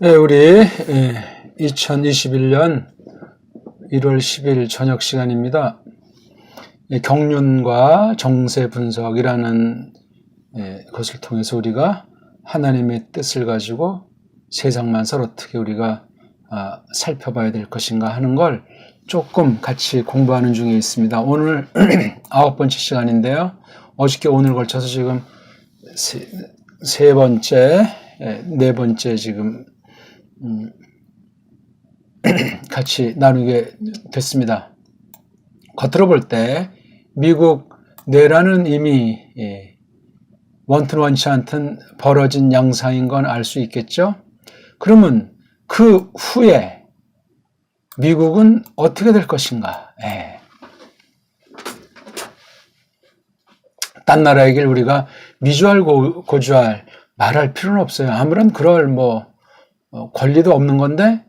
네, 우리 2021년 1월 10일 저녁 시간입니다. 경륜과 정세 분석이라는 것을 통해서 우리가 하나님의 뜻을 가지고 세상만사 어떻게 우리가 살펴봐야 될 것인가 하는 걸 조금 같이 공부하는 중에 있습니다. 오늘 9번째 시간인데요. 어저께 오늘 걸쳐서 지금 세 번째, 네 번째 지금 같이 나누게 됐습니다. 겉으로 볼 때 미국 내란은 이미 원튼 원치 않든 벌어진 양상인 건 알 수 있겠죠? 그러면 그 후에 미국은 어떻게 될 것인가? 딴 나라 얘기를 우리가 미주알 고주알 말할 필요는 없어요. 아무런 그럴 권리도 없는 건데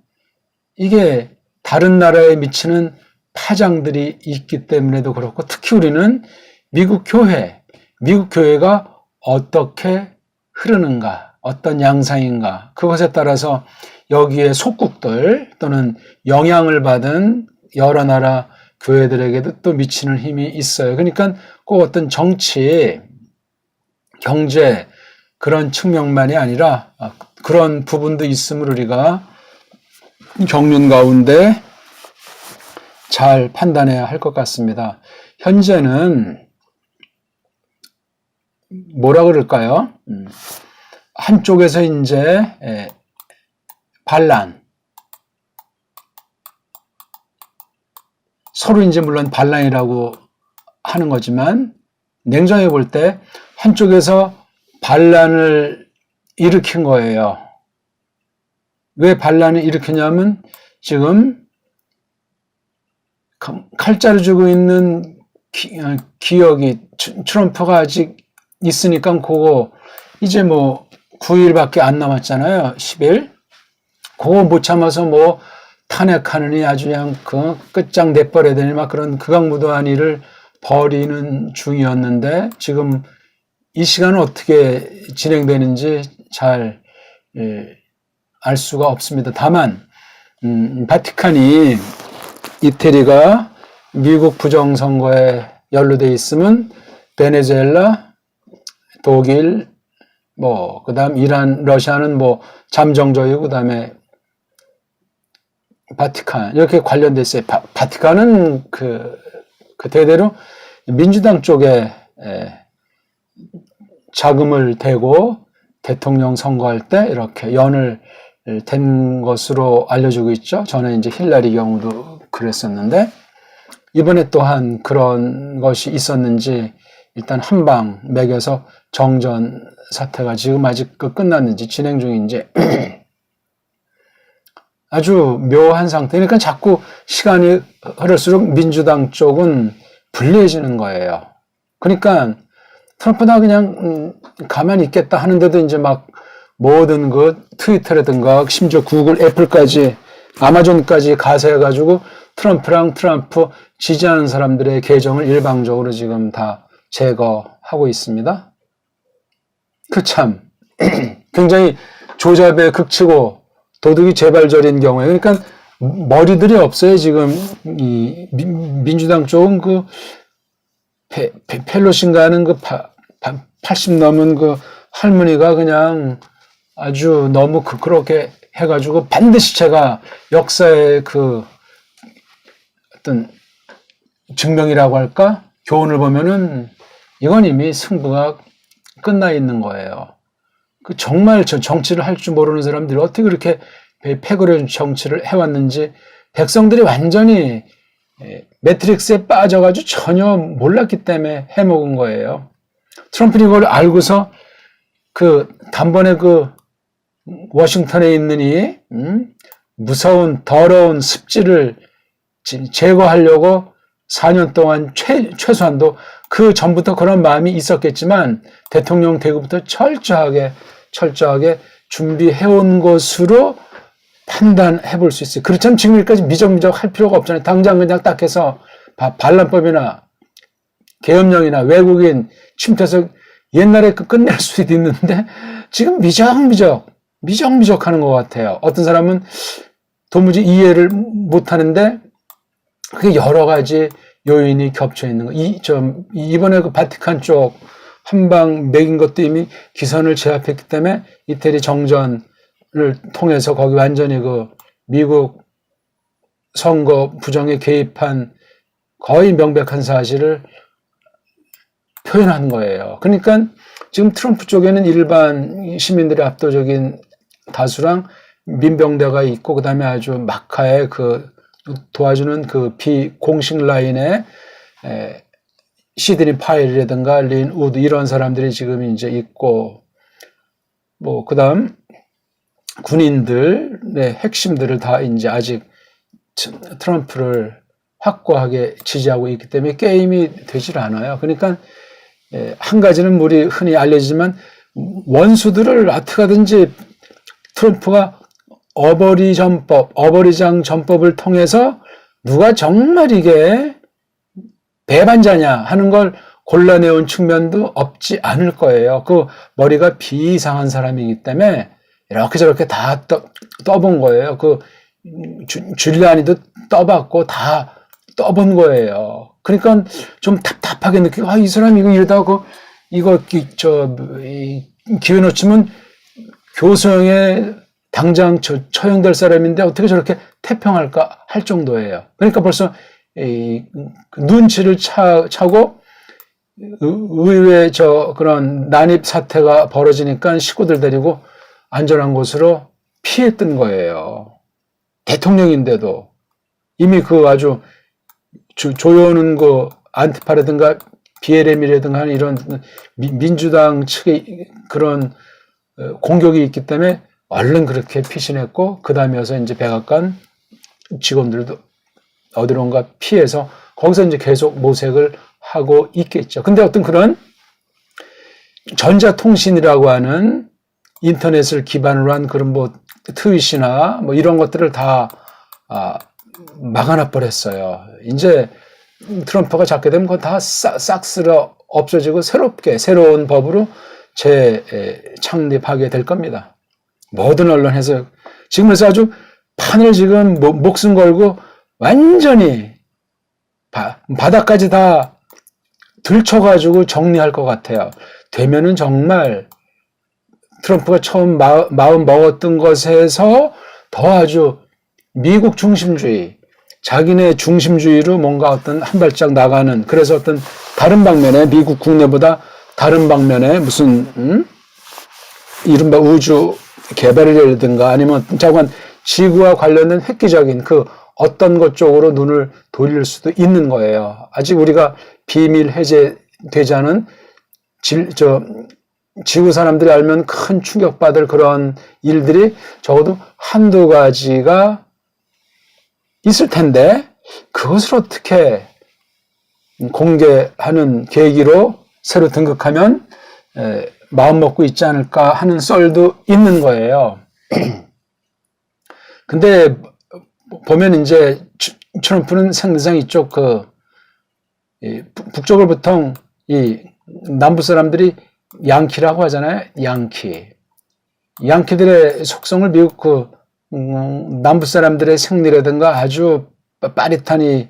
이게 다른 나라에 미치는 파장들이 있기 때문에도 그렇고 특히 우리는 미국 교회가 어떻게 흐르는가, 어떤 양상인가 그것에 따라서 여기에 속국들 또는 영향을 받은 여러 나라 교회들에게도 또 미치는 힘이 있어요. 그러니까 꼭 어떤 정치, 경제 그런 측면만이 아니라 그런 부분도 있음을 우리가 경륜 가운데 잘 판단해야 할 것 같습니다. 현재는 뭐라 그럴까요? 한쪽에서 이제 반란, 서로 이제 물론 반란이라고 하는 거지만 냉정해 볼 때 한쪽에서 반란을 일으킨 거예요. 왜 반란을 일으켰냐면 지금 칼자루 쥐고 있는 기억이 트럼프가 아직 있으니까 그거 이제 9일밖에 안 남았잖아요. 10일. 그거 못 참아서 탄핵하느니 아주 그냥 끝장 내버려야 되니 그런 극악무도한 일을 벌이는 중이었는데 지금 이 시간은 어떻게 진행되는지 잘 알 수가 없습니다. 다만 바티칸이 이태리가 미국 부정선거에 연루되어 있으면 베네수엘라, 독일, 그다음 이란, 러시아는 잠정적이고 그다음에 바티칸 이렇게 관련돼 있어요. 바티칸은 그 대대로 민주당 쪽에 자금을 대고 대통령 선거할 때 이렇게 연을 댄 것으로 알려지고 있죠. 전에 이제 힐러리 경우도 그랬었는데 이번에 또한 그런 것이 있었는지 일단 한 방 매겨서 정전 사태가 지금 아직 끝났는지 진행 중인지 아주 묘한 상태. 그러니까 자꾸 시간이 흐를수록 민주당 쪽은 불리해지는 거예요. 그러니까 트럼프가 그냥 가만히 있겠다 하는데도 이제 모든 트위터라든가 심지어 구글, 애플까지 아마존까지 가세해가지고 트럼프 지지하는 사람들의 계정을 일방적으로 지금 다 제거하고 있습니다. 참 굉장히 조잡에 극치고 도둑이 재발절인 경우에 그러니까 머리들이 없어요. 지금 이 민주당 쪽은 펠로시인가 하는 80 넘은 할머니가 그냥 아주 너무 그렇게 해가지고 반드시 제가 역사의 어떤 증명이라고 할까? 교훈을 보면은 이건 이미 승부가 끝나 있는 거예요. 정말 정치를 할 줄 모르는 사람들이 어떻게 그렇게 패거리 정치를 해왔는지 백성들이 완전히 매트릭스에 빠져가지고 전혀 몰랐기 때문에 해먹은 거예요. 트럼프는 이걸 알고서 단번에 워싱턴에 있는 이 무서운 더러운 습지를 제거하려고 4년 동안 최소한도 그 전부터 그런 마음이 있었겠지만 대통령 되고부터 철저하게 준비해온 것으로 판단해 볼 수 있어요. 그렇다면 지금까지 미적미적 할 필요가 없잖아요. 당장 그냥 딱 해서 반란법이나 계엄령이나 외국인 침투해서 옛날에 끝낼 수도 있는데 지금 미적미적 미적미적하는 것 같아요. 어떤 사람은 도무지 이해를 못하는데 그게 여러 가지 요인이 겹쳐 있는 거. 이번에 그 바티칸 쪽 한방 먹인 것도 이미 기선을 제압했기 때문에 이태리 정전을 통해서 거기 완전히 그 미국 선거 부정에 개입한 거의 명백한 사실을 표현한 거예요. 그러니까 지금 트럼프 쪽에는 일반 시민들의 압도적인 다수랑 민병대가 있고 그다음에 아주 막하의 그 도와주는 그 비공식 라인에 시드니 파일이라든가 린 우드 이런 사람들이 지금 이제 있고 뭐 그다음 군인들의 핵심들을 다 이제 아직 트럼프를 확고하게 지지하고 있기 때문에 게임이 되질 않아요. 그러니까 한 가지는 우리 흔히 알려지지만 원수들을 어떻게 하든지 트럼프가 어버리장 전법을 통해서 누가 정말 이게 배반자냐 하는 걸 골라내온 측면도 없지 않을 거예요. 그 머리가 비이상한 사람이기 때문에 이렇게 저렇게 다 떠본 거예요. 그 줄리아니도 떠봤고 다 떠본 거예요. 그러니까 좀 답답하게 느끼고 이 사람 이거 이러다가 이거 기회 놓치면 교수형에 당장 처형될 사람인데 어떻게 저렇게 태평할까 할 정도예요. 그러니까 벌써 눈치를 차고 의외의 그런 난입 사태가 벌어지니까 식구들 데리고 안전한 곳으로 피했던 거예요. 대통령인데도 이미 그 아주 조여오는 그 안티파라든가 BLM이라든가 하는 이런 민주당 측의 그런 공격이 있기 때문에 얼른 그렇게 피신했고 그 다음에 와서 이제 백악관 직원들도 어디론가 피해서 거기서 이제 계속 모색을 하고 있겠죠. 근데 어떤 그런 전자통신이라고 하는 인터넷을 기반으로 한 그런 뭐 트윗이나 뭐 이런 것들을 다 막아놔 버렸어요. 이제 트럼프가 잡게 되면 그거 다 싹 쓸어 없어지고 새로운 법으로 재창립하게 될 겁니다. 모든 언론에서 지금 그래서 아주 판을 지금 목숨 걸고 완전히 바닥까지 다 들쳐가지고 정리할 것 같아요. 되면은 정말 트럼프가 처음 마음 먹었던 것에서 더 아주 미국 중심주의, 자기네 중심주의로 뭔가 어떤 한 발짝 나가는, 그래서 어떤 다른 방면에 미국 국내보다 다른 방면에 무슨 이른바 우주 개발이라든가 아니면 자관 지구와 관련된 획기적인 그 어떤 것 쪽으로 눈을 돌릴 수도 있는 거예요. 아직 우리가 비밀 해제되지 않은 지구 사람들이 알면 큰 충격받을 그런 일들이 적어도 한두 가지가 있을 텐데 그것을 어떻게 공개하는 계기로 새로 등극하면 마음 먹고 있지 않을까 하는 썰도 있는 거예요. 근데 보면 이제 트럼프는 상대상 이쪽 북쪽을 보통 이 남부 사람들이 양키라고 하잖아요. 양키들의 속성을 미국 남부 사람들의 생리라든가 아주 빠릿하니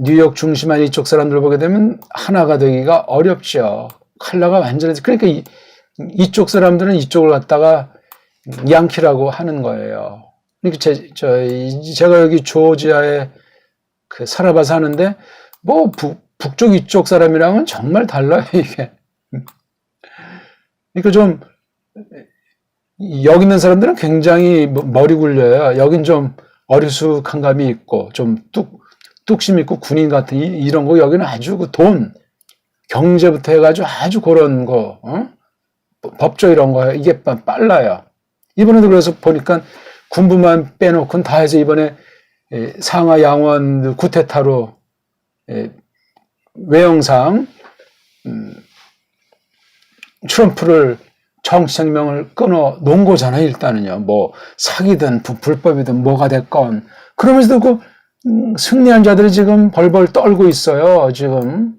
뉴욕 중심한 이쪽 사람들 보게 되면 하나가 되기가 어렵죠. 컬러가 완전히 그러니까 이쪽 사람들은 이쪽을 갖다가 양키라고 하는 거예요. 그러니까 제가 여기 조지아에 살아봐서 하는데 뭐 북쪽 이쪽 사람이랑은 정말 달라요 이게. 그러니까 좀 여기 있는 사람들은 굉장히 머리 굴려요. 여긴 좀 어리숙한 감이 있고 좀 뚝심 있고 군인 같은 이런 거. 여기는 아주 그 돈, 경제부터 해가지고 아주 그런 거, 법조 이런 거 이게 빨라요. 이번에도 그래서 보니까 군부만 빼놓고는 다 해서 이번에 상하 양원 쿠데타로 외형상 트럼프를 정치생명을 끊어 놓은 거잖아요. 일단은요. 뭐 사기든 불법이든 뭐가 됐건. 그러면서도 그 승리한 자들이 지금 벌벌 떨고 있어요. 지금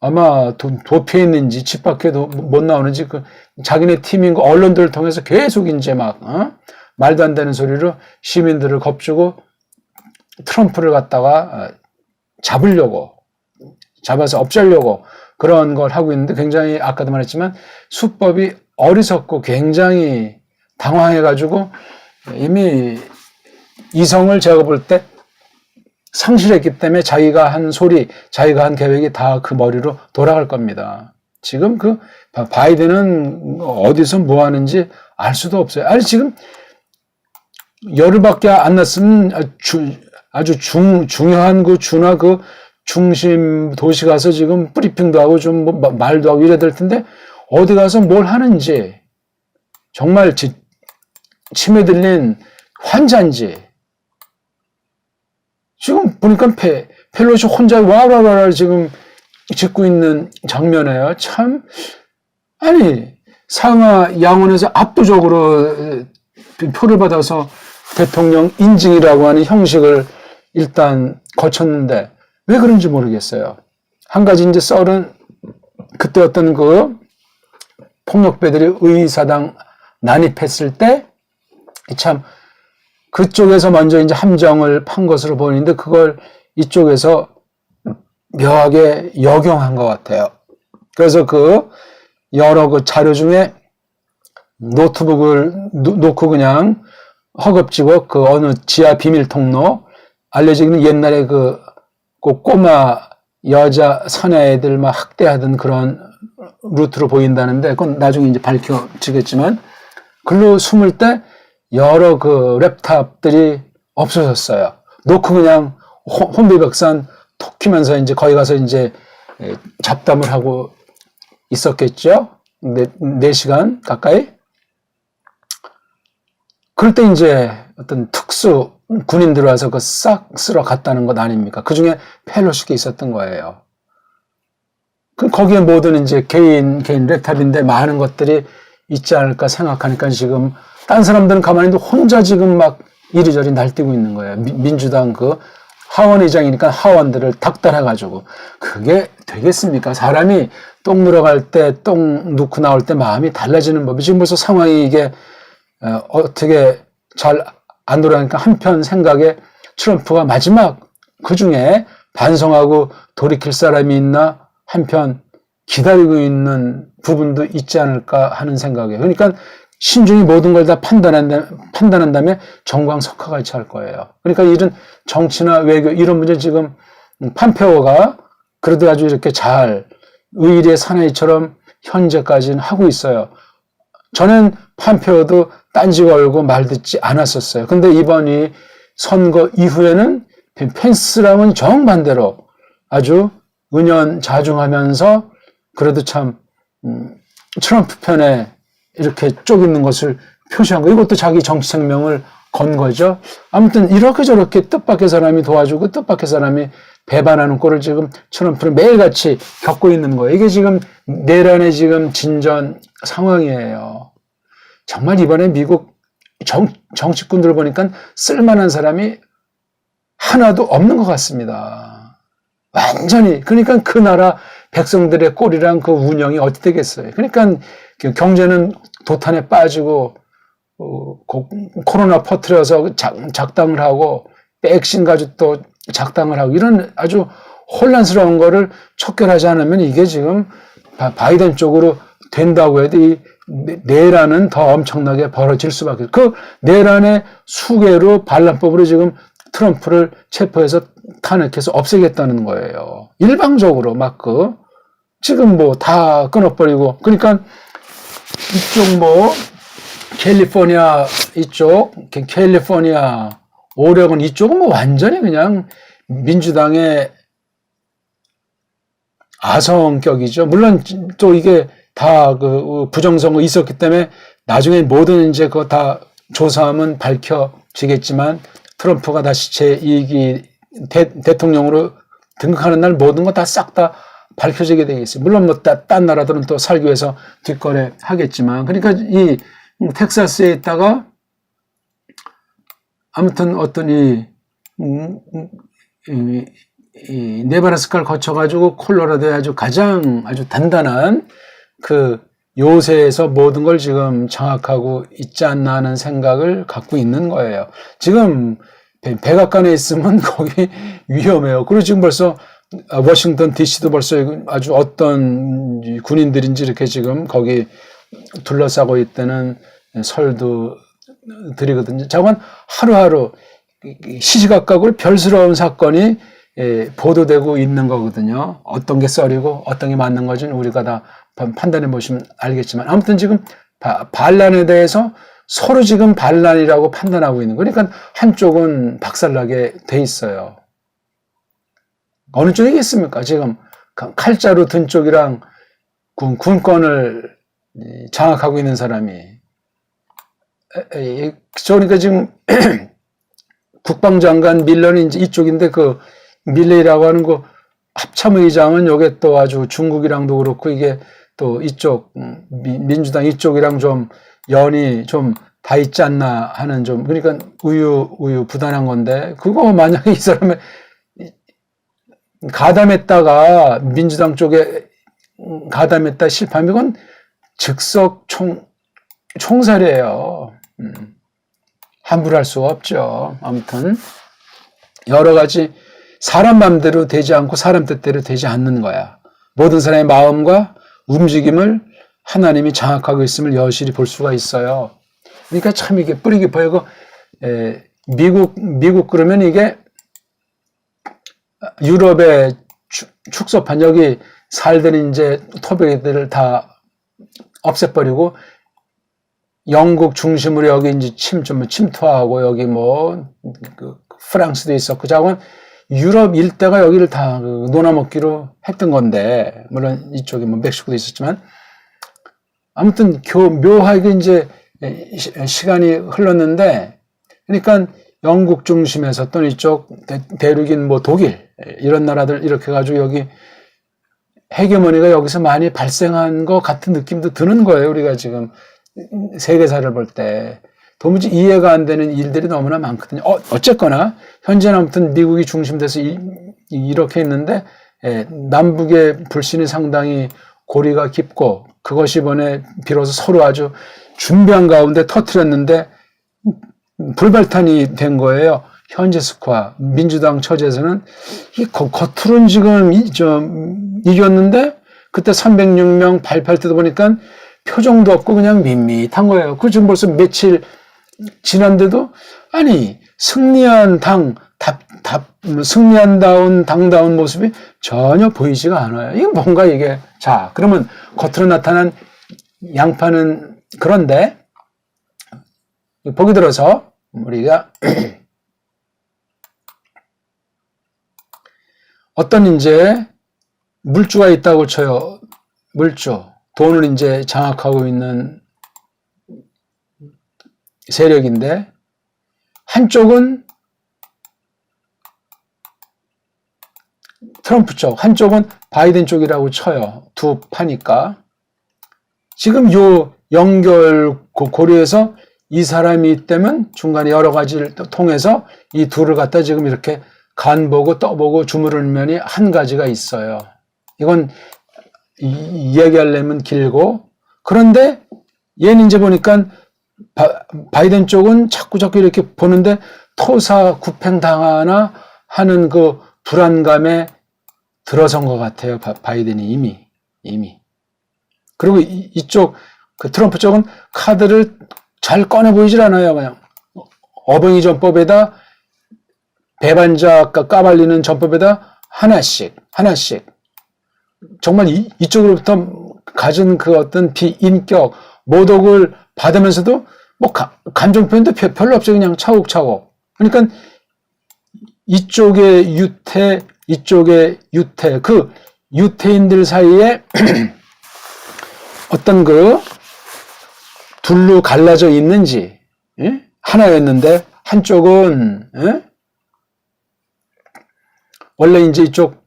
아마 도피했는지 집 밖에도 못 나오는지 그 자기네 팀인 거 언론들을 통해서 계속 이제 막 말도 안 되는 소리로 시민들을 겁주고 트럼프를 갖다가 잡아서 없애려고 그런 걸 하고 있는데 굉장히 아까도 말했지만 수법이 어리석고 굉장히 당황해가지고 이미 이성을 제가 볼 때 상실했기 때문에 자기가 한 소리, 자기가 한 계획이 다 그 머리로 돌아갈 겁니다. 지금 그 바이든은 어디서 뭐 하는지 알 수도 없어요. 아니 지금 열흘밖에 안 났으면 아주 중요한 그 주나 그 중심 도시 가서 지금 브리핑도 하고 좀 뭐 말도 하고 이래야 될 텐데 어디 가서 뭘 하는지 정말 치매 들린 환자인지 지금 보니까 펠로시 혼자 와라라라 지금 짓고 있는 장면이에요. 참 아니 상하 양원에서 압도적으로 표를 받아서 대통령 인증이라고 하는 형식을 일단 거쳤는데 왜 그런지 모르겠어요. 한 가지 이제 썰은 그때 어떤 그 폭력배들이 의사당 난입했을 때 참 그쪽에서 먼저 이제 함정을 판 것으로 보이는데 그걸 이쪽에서 묘하게 역용한 것 같아요. 그래서 그 여러 그 자료 중에 노트북을 놓고 그냥 허겁지겁 그 어느 지하 비밀 통로 알려지기는 옛날에 그 꼬마 여자 사내애들 막 학대하던 그런 루트로 보인다는데 그건 나중에 이제 밝혀지겠지만 글로 숨을 때 여러 그 랩탑들이 없어졌어요. 놓고 그냥 혼비백산 톡 키면서 이제 거기 가서 이제 잡담을 하고 있었겠죠. 4시간 가까이. 그럴 때 이제 어떤 특수 군인들 와서 그 싹 쓸어 갔다는 것 아닙니까? 그 중에 펠로시가 있었던 거예요. 그 거기에 모든 이제 개인 랩탑인데 많은 것들이 있지 않을까 생각하니까 지금 딴 사람들은 가만히 있는데 혼자 지금 막 이리저리 날뛰고 있는 거예요. 민주당 그 하원 의장이니까 하원들을 닥달해가지고 그게 되겠습니까? 사람이 똥 누러 갈 때, 똥 누고 나올 때 마음이 달라지는 법이 지금 벌써 상황이 이게 어떻게 잘 안 돌아가니까 한편 생각에 트럼프가 마지막 그 중에 반성하고 돌이킬 사람이 있나 한편 기다리고 있는 부분도 있지 않을까 하는 생각이에요. 그러니까 신중히 모든 걸 다 판단한 다음에 정광석화같이 할 거예요. 그러니까 이런 정치나 외교 이런 문제 지금 폼페오가 그래도 아주 이렇게 잘 의리의 사나이처럼 현재까지는 하고 있어요. 저는 폼페오도 딴지 걸고 말 듣지 않았었어요. 근데 이번 이 선거 이후에는 펜스랑은 정반대로 아주 은연자중하면서 그래도 참 트럼프 편에 이렇게 쪽 있는 것을 표시한 거. 이것도 자기 정치 생명을 건 거죠. 아무튼 이렇게 저렇게 뜻밖의 사람이 도와주고 뜻밖의 사람이 배반하는 꼴을 지금 트럼프는 매일같이 겪고 있는 거예요. 이게 지금 내란의 지금 진전 상황이에요. 정말 이번에 미국 정치꾼들 보니까 쓸만한 사람이 하나도 없는 것 같습니다. 완전히. 그러니까 그 나라 백성들의 꼴이랑 그 운영이 어떻게 되겠어요. 그러니까 경제는 도탄에 빠지고 코로나 퍼뜨려서 작당을 하고 백신 가지고 또 작당을 하고 이런 아주 혼란스러운 거를 척결하지 않으면 이게 지금 바이든 쪽으로 된다고 해도 이 내란은 더 엄청나게 벌어질 수밖에. 그 내란의 수개로 반란법으로 지금 트럼프를 체포해서 탄핵해서 없애겠다는 거예요. 일방적으로 막 지금 뭐 다 끊어버리고. 그러니까 이쪽 뭐 캘리포니아 이쪽, 캘리포니아, 오레곤 이쪽은 뭐 완전히 그냥 민주당의 아성격이죠. 물론 또 이게 다 그 부정선거 있었기 때문에 나중에 모든 이제 그거 다 조사하면 밝혀지겠지만 트럼프가 다시 제2기 대통령으로 등극하는 날 모든 거 다 싹 다 밝혀지게 되겠어요. 물론 뭐 딴 나라들은 또 살기 위해서 뒷거래 하겠지만. 그러니까 이 텍사스에 있다가 아무튼 어떤 이 네브라스카를 거쳐가지고 콜로라도에 아주 단단한 그 요새에서 모든 걸 지금 장악하고 있지 않나 하는 생각을 갖고 있는 거예요. 지금 백악관에 있으면 거기 위험해요. 그리고 지금 벌써 워싱턴 DC도 벌써 아주 어떤 군인들인지 이렇게 지금 거기 둘러싸고 있다는 설도 드리거든요. 자꾸만 하루하루 시시각각으로 별스러운 사건이 보도되고 있는 거거든요. 어떤 게 썰이고 어떤 게 맞는 건지는 우리가 다 판단해 보시면 알겠지만, 아무튼 지금 반란에 대해서 서로 지금 반란이라고 판단하고 있는 거예요. 그러니까 한쪽은 박살나게 돼 있어요. 어느 쪽이겠습니까? 지금 칼자루 든 쪽이랑 군권을 장악하고 있는 사람이. 그러니까 지금 국방장관 밀런이 이제 이쪽인데, 그 밀레이라고 하는 거 합참의장은 요게 또 아주 중국이랑도 그렇고 이게 또 이쪽 민주당 이쪽이랑 좀 연이 좀 다 있지 않나 하는, 좀 그러니까 우유부단한 건데, 그거 만약에 이 사람의 가담했다가 민주당 쪽에 가담했다 실패하면 이건 즉석 총살이에요. 함부로 할 수가 없죠. 아무튼 여러 가지 사람 마음대로 되지 않고 사람 뜻대로 되지 않는 거야. 모든 사람의 마음과 움직임을 하나님이 장악하고 있음을 여실히 볼 수가 있어요. 그러니까 참 이게 뿌리 깊어요. 미국 그러면 이게 유럽의 축소판, 여기 살던 이제 토백이들을 다 없애버리고 영국 중심으로 여기 이제 침투하고 여기 프랑스도 있었고, 자고는 유럽 일대가 여기를 다 논아먹기로 했던 건데, 물론 이쪽에 멕시코도 있었지만, 아무튼 묘하게 이제 시간이 흘렀는데, 그러니까 영국 중심에서 또는 이쪽 대륙인 독일 이런 나라들 이렇게 가지고 여기 헤게모니가 여기서 많이 발생한 것 같은 느낌도 드는 거예요. 우리가 지금 세계사를 볼 때 도무지 이해가 안 되는 일들이 너무나 많거든요. 어쨌거나 현재는 아무튼 미국이 중심돼서 이렇게 있는데, 남북의 불신이 상당히 고리가 깊고, 그것이 이번에 비로소 서로 아주 준비한 가운데 터뜨렸는데 불발탄이 된 거예요. 현재 스코어 민주당 처제에서는 겉으로는 지금 이겼는데, 그때 306명 발표할 때도 보니까 표정도 없고 그냥 밋밋한 거예요. 그 지금 벌써 며칠 지난데도, 아니 승리한 당다운 모습이 전혀 보이지가 않아요. 이게 뭔가 이게. 자, 그러면 겉으로 나타난 양파는 그런데, 보기 들어서 우리가 어떤 이제 물주가 있다고 쳐요. 물주, 돈을 이제 장악하고 있는 세력인데, 한쪽은 트럼프 쪽, 한쪽은 바이든 쪽이라고 쳐요. 두 파니까. 지금 요 연결 고리에서 이 사람이 있다면 중간에 여러 가지를 통해서 이 둘을 갖다 지금 이렇게 간보고 떠보고 주무르는 면이 한 가지가 있어요. 이건 이야기하려면 길고, 그런데 얘는 이제 보니까 바이든 쪽은 자꾸 이렇게 보는데 토사 구팽 당하나 하는 그 불안감에 들어선 것 같아요. 바이든이 이미. 그리고 이쪽 그 트럼프 쪽은 카드를 잘 꺼내 보이질 않아요. 그냥 어벙이 전법에다 배반자 까발리는 전법에다 하나씩 정말 이쪽으로부터 가진 그 어떤 비인격 모독을 받으면서도 감정 표현도 별로 없어요. 그냥 차곡차곡. 그러니까 이쪽의 유태, 그 유태인들 사이에 어떤 그 둘로 갈라져 있는지, 하나였는데 한쪽은 원래 이제 이쪽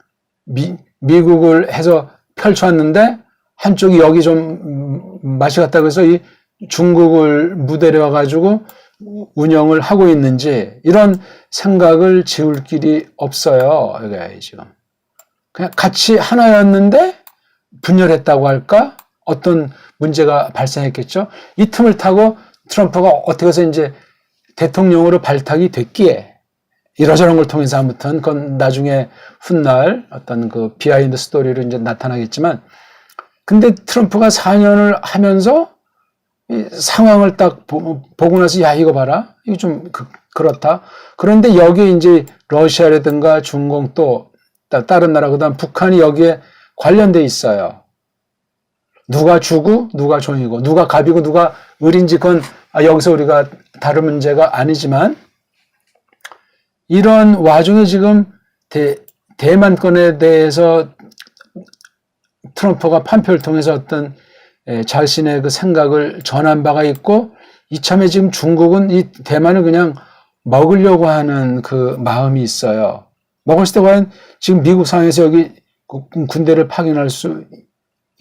미국을 해서 펼쳐왔는데 한쪽이 여기 좀 맛이 갔다 그래서 이 중국을 무대로 와가지고 운영을 하고 있는지 이런 생각을 지울 길이 없어요. 이게 지금 그냥 같이 하나였는데 분열했다고 할까? 어떤 문제가 발생했겠죠. 이 틈을 타고 트럼프가 어떻게 해서 이제 대통령으로 발탁이 됐기에 이러저런 걸 통해서 아무튼 그건 나중에 훗날 어떤 그 비하인드 스토리로 이제 나타나겠지만, 근데 트럼프가 4년을 하면서 이 상황을 딱 보고 나서 야 이거 봐라 이거 좀 그렇다. 그런데 여기에 이제 러시아라든가 중공 또 다른 나라 그다음 북한이 여기에 관련돼 있어요. 누가 주고 누가 종이고 누가 갑이고 누가 을인지 그건 여기서 우리가 다른 문제가 아니지만, 이런 와중에 지금 대만권에 대해서 트럼프가 판표를 통해서 어떤 자신의 그 생각을 전한 바가 있고, 이참에 지금 중국은 이 대만을 그냥 먹으려고 하는 그 마음이 있어요. 먹었을 때 과연 지금 미국 상에서 여기 군대를 파견할 수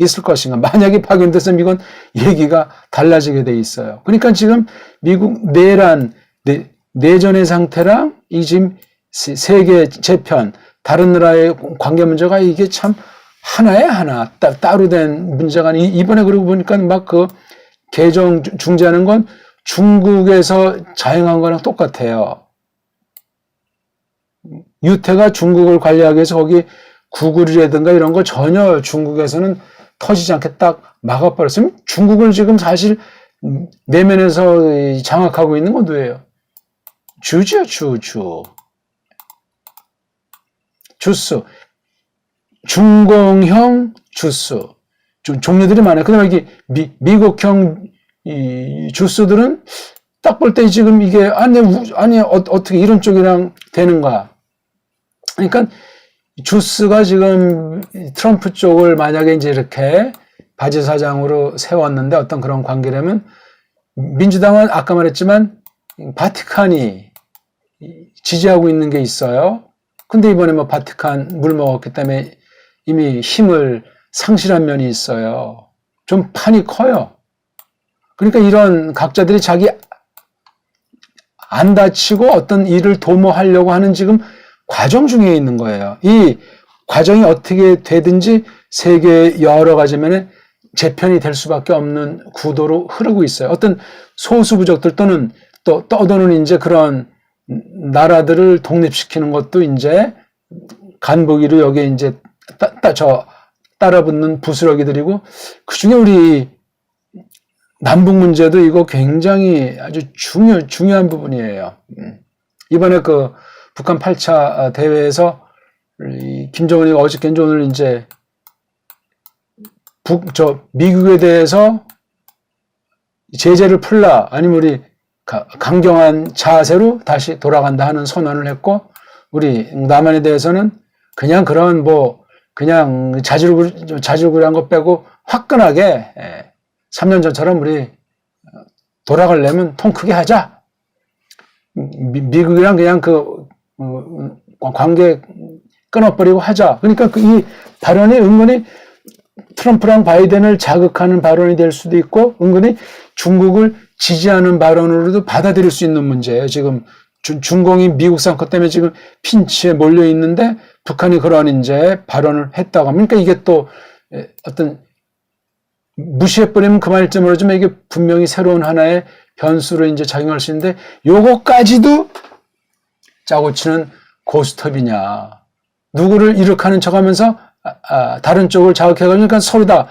있을 것인가? 만약에 파견돼서 미국은 얘기가 달라지게 돼 있어요. 그러니까 지금 미국 내전의 상태랑 이 지금 세계 재편, 다른 나라의 관계 문제가 이게 참 하나에 하나 따로 된 문제가 아니. 이번에 그러고 보니까 막 그 개정 중재하는 건 중국에서 자행한 거랑 똑같아요. 유태가 중국을 관리하기 위해서 거기 구글이라든가 이런 거 전혀 중국에서는 터지지 않게 딱 막아버렸으면, 중국을 지금 사실 내면에서 장악하고 있는 건 누구예요? 주죠, 주스. 중공형 주스. 종류들이 많아요. 그다음에 이게 미국형 이 주스들은 딱 볼 때 지금 이게 아니 어떻게 이런 쪽이랑 되는가? 그러니까 주스가 지금 트럼프 쪽을 만약에 이제 이렇게 바지사장으로 세웠는데 어떤 그런 관계라면, 민주당은 아까 말했지만 바티칸이 지지하고 있는 게 있어요. 근데 이번에 뭐 바티칸 물 먹었기 때문에 이미 힘을 상실한 면이 있어요. 좀 판이 커요. 그러니까 이런 각자들이 자기 안 다치고 어떤 일을 도모하려고 하는 지금 과정 중에 있는 거예요. 이 과정이 어떻게 되든지 세계 여러 가지 면에 재편이 될 수밖에 없는 구도로 흐르고 있어요. 어떤 소수 부족들 또는 또 떠도는 이제 그런 나라들을 독립시키는 것도 이제 간보기로 여기에 이제 따라붙는 부스러기들이고, 그 중에 우리 남북 문제도 이거 굉장히 아주 중요한 부분이에요. 이번에 그 북한 8차 대회에서 김정은이 어저께인지 오늘 이제 미국에 대해서 제재를 풀라 아니면 우리 강경한 자세로 다시 돌아간다 하는 선언을 했고, 우리 남한에 대해서는 그냥 그런 그냥 자질구레한 거 빼고 화끈하게 3년 전처럼 우리 돌아가려면 통 크게 하자. 미국이랑 그냥 관계 끊어버리고 하자. 그러니까 이 발언이 은근히 트럼프랑 바이든을 자극하는 발언이 될 수도 있고, 은근히 중국을 지지하는 발언으로도 받아들일 수 있는 문제예요. 지금 중공이 미국 상권 때문에 지금 핀치에 몰려 있는데 북한이 그런 이제 발언을 했다고 하면, 그러니까 이게 또 어떤 무시해버리면 그만일지 모르지만 이게 분명히 새로운 하나의 변수로 이제 작용할 수 있는데, 요거까지도 짜고 치는 고스톱이냐. 누구를 이룩하는 척 하면서 다른 쪽을 자극해가지고, 그러니까 서로 다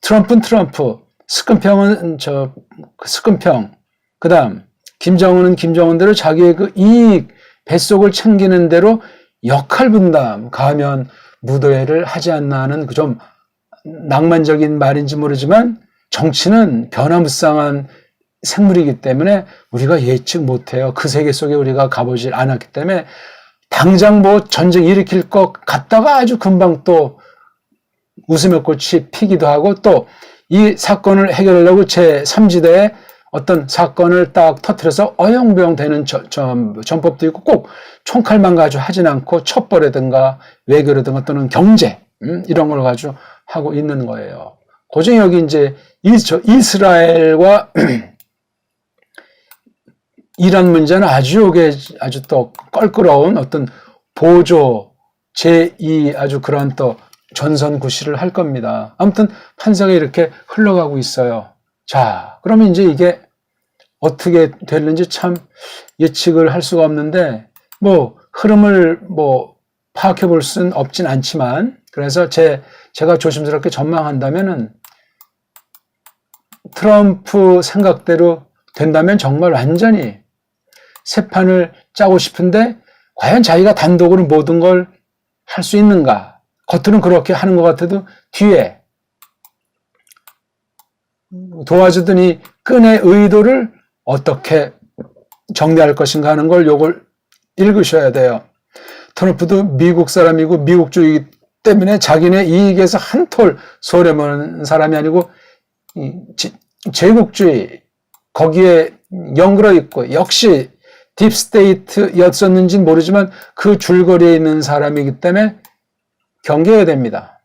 트럼프는 트럼프, 스끈평은 스끈평, 그 다음 김정은은 김정은대로 자기의 그 이익, 뱃속을 챙기는 대로 역할 분담, 가면 무도회를 하지 않나 하는 그 좀 낭만적인 말인지 모르지만, 정치는 변화무쌍한 생물이기 때문에 우리가 예측 못해요. 그 세계 속에 우리가 가보질 않았기 때문에 당장 전쟁 일으킬 것 같다가 아주 금방 또 웃음의 꽃이 피기도 하고, 또 이 사건을 해결하려고 제3지대에 어떤 사건을 딱 터뜨려서 어영부영 되는 전법도 있고, 꼭 총칼만 가지고 하진 않고 첩보라든가 외교라든가 또는 경제 이런 걸 가지고 하고 있는 거예요. 고정이 여기 이제 이스라엘과 이란 문제는 아주 또 껄끄러운 어떤 보조 제2 아주 그런 또 전선구시를 할 겁니다. 아무튼 판세가 이렇게 흘러가고 있어요. 자, 그러면 이제 이게 어떻게 될는지 참 예측을 할 수가 없는데, 뭐 흐름을 뭐 파악해 볼 수는 없진 않지만, 그래서 제가 조심스럽게 전망한다면은 트럼프 생각대로 된다면 정말 완전히 새 판을 짜고 싶은데 과연 자기가 단독으로 모든 걸 할 수 있는가? 겉으로는 그렇게 하는 것 같아도 뒤에 도와주던 이 끈의 의도를 어떻게 정리할 것인가 하는 걸 요걸 읽으셔야 돼요. 트럼프도 미국 사람이고 미국주의 때문에 자기네 이익에서 한 톨 손해보는 사람이 아니고 제국주의 거기에 연결어 있고 역시 딥스테이트였었는지는 모르지만 그 줄거리에 있는 사람이기 때문에 경계해야 됩니다.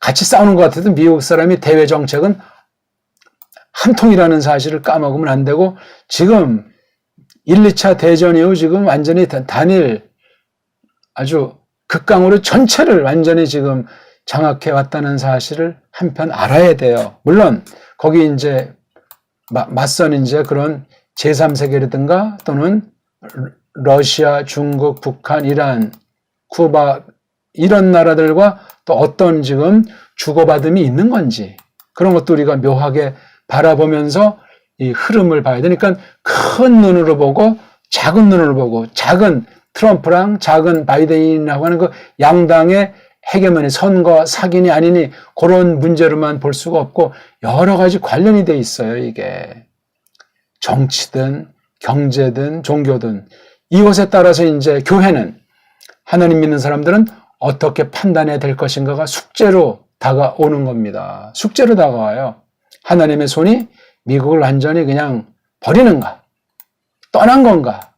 같이 싸우는 것 같아도 미국 사람이 대외 정책은 한 통이라는 사실을 까먹으면 안 되고, 지금 1, 2차 대전 이후 지금 완전히 단일 아주 극강으로 전체를 완전히 지금 장악해 왔다는 사실을 한편 알아야 돼요. 물론 거기 이제 맞선 이제 그런 제3세계라든가 또는 러시아, 중국, 북한, 이란, 쿠바 이런 나라들과 또 어떤 지금 주고받음이 있는 건지 그런 것도 우리가 묘하게 바라보면서 이 흐름을 봐야 되니까 큰 눈으로 보고 작은 눈으로 보고, 작은 트럼프랑 작은 바이든이라고 하는 그 양당의 헤게모니, 선거 사기니 아니니 그런 문제로만 볼 수가 없고 여러 가지 관련이 돼 있어요. 이게 정치든 경제든 종교든 이것에 따라서 이제 교회는, 하나님 믿는 사람들은 어떻게 판단해야 될 것인가가 숙제로 다가오는 겁니다. 숙제로 다가와요. 하나님의 손이 미국을 완전히 그냥 버리는가? 떠난 건가?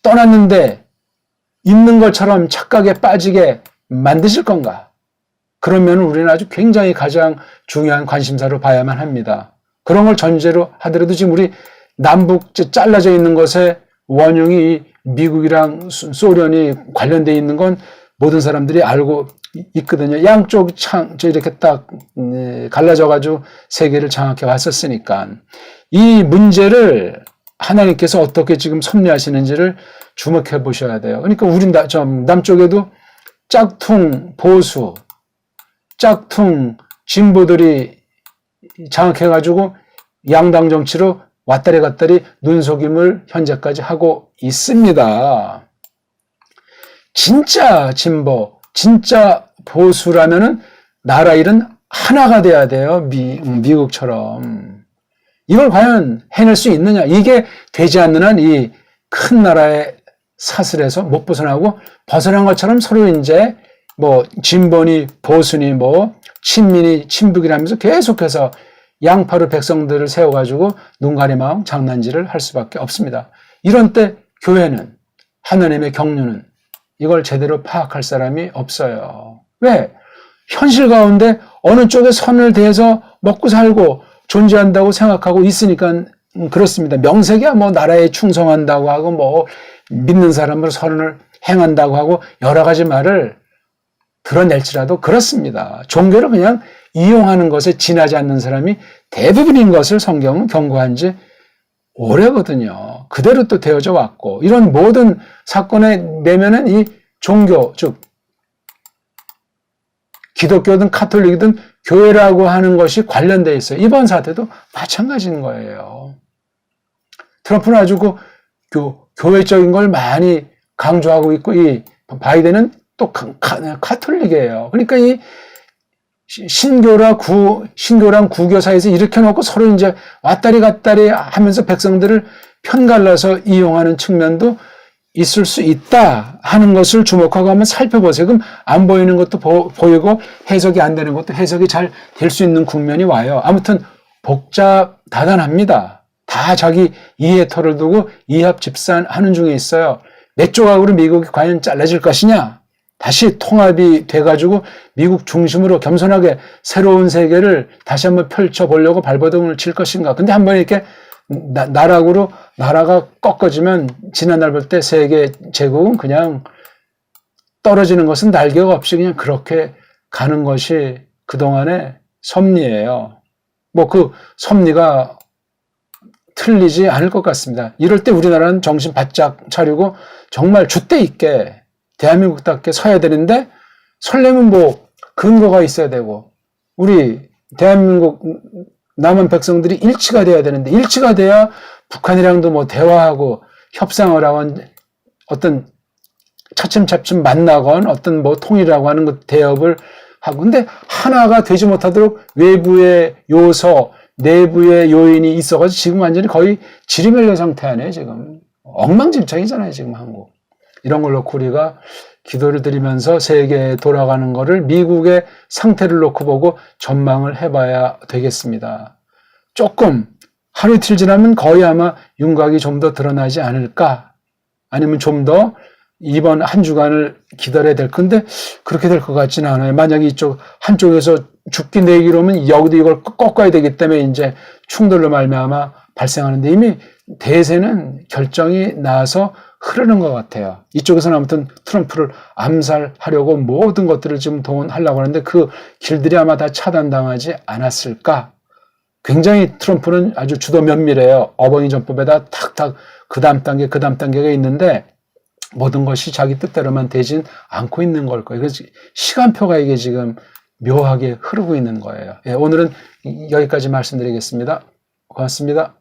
떠났는데 있는 것처럼 착각에 빠지게 만드실 건가? 그러면 우리는 아주 굉장히 가장 중요한 관심사로 봐야만 합니다. 그런 걸 전제로 하더라도 지금 우리 남북 잘라져 있는 것에 원흉이 미국이랑 소련이 관련되어 있는 건 모든 사람들이 알고 있거든요. 양쪽 이렇게 딱 갈라져가지고 세계를 장악해 왔었으니까. 이 문제를 하나님께서 어떻게 지금 섭리하시는지를 주목해 보셔야 돼요. 그러니까 우리 남쪽에도 짝퉁 보수, 짝퉁 진보들이 장악해가지고 양당 정치로 왔다리 갔다리 눈속임을 현재까지 하고 있습니다. 진짜 진보, 진짜 보수라면은 나라 일은 하나가 돼야 돼요. 미국처럼. 이걸 과연 해낼 수 있느냐? 이게 되지 않는 한 이 큰 나라의 사슬에서 못 벗어나고, 벗어난 것처럼 서로 이제 뭐 진보니 보수니 뭐 친민이 친북이라면서 계속해서 양파로 백성들을 세워가지고 눈가리마음 장난질을 할 수밖에 없습니다. 이런 때 교회는, 하나님의 경륜은 이걸 제대로 파악할 사람이 없어요. 왜? 현실 가운데 어느 쪽에 선을 대해서 먹고 살고 존재한다고 생각하고 있으니까 그렇습니다. 명색이야 뭐 나라에 충성한다고 하고 뭐 믿는 사람으로 선을 행한다고 하고 여러 가지 말을 드러낼지라도 그렇습니다. 종교를 그냥 이용하는 것에 지나지 않는 사람이 대부분인 것을 성경은 경고한 지 오래거든요. 그대로 또 되어져 왔고, 이런 모든 사건의 내면은 이 종교, 즉 기독교든 카톨릭이든 교회라고 하는 것이 관련되어 있어요. 이번 사태도 마찬가지인 거예요. 트럼프는 아주 교회적인 걸 많이 강조하고 있고, 이 바이든은 또 카톨릭이에요. 그러니까 이 신교랑 구교 사이에서 이렇게 놓고 서로 이제 왔다리 갔다리 하면서 백성들을 편갈라서 이용하는 측면도 있을 수 있다 하는 것을 주목하고 한번 살펴보세요. 그럼 안 보이는 것도 보이고 해석이 안 되는 것도 해석이 잘 될 수 있는 국면이 와요. 아무튼 복잡다단합니다. 다 자기 이해 털을 두고 이합집산하는 중에 있어요. 몇 조각으로 미국이 과연 잘라질 것이냐? 다시 통합이 돼가지고 미국 중심으로 겸손하게 새로운 세계를 다시 한번 펼쳐보려고 발버둥을 칠 것인가? 근데 한번 이렇게 나라가 꺾어지면 지난날 볼 때 세계 제국은 그냥 떨어지는 것은 날개가 없이 그냥 그렇게 가는 것이 그동안의 섭리예요. 뭐 그 섭리가 틀리지 않을 것 같습니다. 이럴 때 우리나라는 정신 바짝 차리고 정말 줏대 있게 대한민국답게 서야 되는데 설레면 뭐 근거가 있어야 되고 우리 대한민국 남한 백성들이 일치가 돼야 되는데 일치가 돼야 북한이랑도 뭐 대화하고 협상을 하건 어떤 차츰차츰 만나건 어떤 뭐 통일이라고 하는 것 대업을 하고 근데 하나가 되지 못하도록 외부의 요소 내부의 요인이 있어가지고 지금 완전히 거의 지리멸렬 상태 아니에요 지금 엉망진창이잖아요 지금 한국 이런 걸 놓고 우리가 기도를 드리면서 세계에 돌아가는 거를 미국의 상태를 놓고 보고 전망을 해봐야 되겠습니다. 조금 하루 이틀 지나면 거의 아마 윤곽이 좀 더 드러나지 않을까 아니면 좀 더 이번 한 주간을 기다려야 될 건데 그렇게 될 것 같지는 않아요. 만약에 이쪽 한쪽에서 죽기 내기로 하면 여기도 이걸 꺾어야 되기 때문에 이제 충돌로 말미암아 발생하는데 이미 대세는 결정이 나서 흐르는 것 같아요. 이쪽에서는 아무튼 트럼프를 암살하려고 모든 것들을 지금 동원하려고 하는데 그 길들이 아마 다 차단당하지 않았을까? 굉장히 트럼프는 아주 주도 면밀해요. 어버이 전법에다 탁탁 그 다음 단계가 있는데 모든 것이 자기 뜻대로만 되진 않고 있는 걸 거예요. 그래서 시간표가 이게 지금 묘하게 흐르고 있는 거예요. 예, 오늘은 여기까지 말씀드리겠습니다. 고맙습니다.